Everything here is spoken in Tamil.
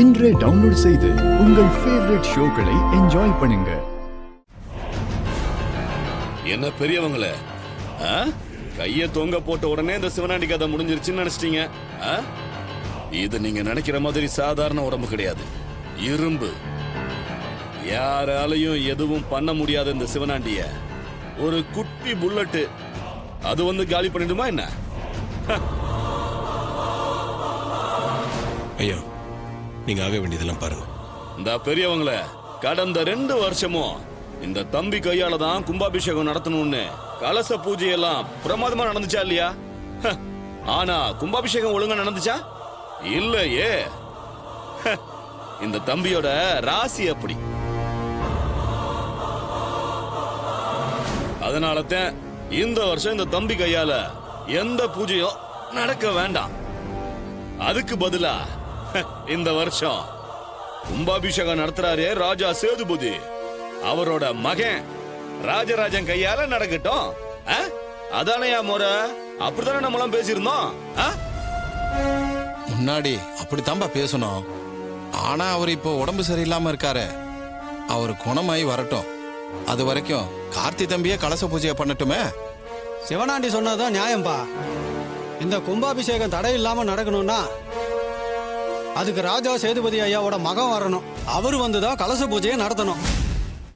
இன்றே டவுன்லோட் செய்து உங்கள் ஃபேவரட் ஷோக்களை என்ஜாய் பண்ணுங்க. என்ன பெரியவங்களே, கைய தொங்க போட்ட உடனே இந்த சிவனாண்டி கதை முடிஞ்சிருச்சுன்னு நினைச்சிட்டீங்க? இது நீங்க நினைக்கிற மாதிரி சாதாரண உடம்பு கிடையாது, இரும்பு. யாராலையும் எதுவும் பண்ண முடியாத இந்த சிவனாண்டிய ஒரு குட்டி புல்லட்டு அது வந்து காலி பண்ணிடுமா என்ன? ஐயா, நீங்க ஆக வேண்டியதெல்லாம் பாருங்க. இந்த பெரியவங்களே, கடந்த 2 வருஷமும் இந்த தம்பி கையால தான் கும்பாபிஷேகம் நடத்தணும்னு கலச பூஜையெல்லாம் பிரமாதமா நடந்துச்சா இல்லையா? ஆனா கும்பாபிஷேகம் ஒழுங்கா நடந்துச்சா? இல்லையே. இந்த தம்பியோட ராசி அப்படி. அதனாலதான் இந்த வருஷம் இந்த தம்பி கையால எந்த பூஜையும் நடக்க வேண்டாம். அதுக்கு பதிலா இந்த வருஷம் கும்பாபிஷேகம் நடத்துறாரே ராஜா சேதுபதி, அவரோட மகன் ராஜராஜன் கையால நடக்கட்டும். அதானையா முறை? அப்படித்தானே நம்மளாம் பேசியிருந்தோம். முன்னாடி அப்படித்தான்பா பேசணும். ஆனா அவர் இப்போ உடம்பு சரியில்லாம இருக்காரு. அவர் குணமாயி வரட்டும். அது வரைக்கும் கார்த்தி தம்பியே கலச பூஜையை பண்ணட்டுமே. சிவனாண்டி சொன்னதான் நியாயம்பா. இந்த கும்பாபிஷேகம் தடை இல்லாம நடக்கணும்னா அதுக்கு ராஜா சேதுபதி ஐயாவோட மகன் வரணும். அவரு வந்துதான் கலச பூஜையை நடத்தணும்.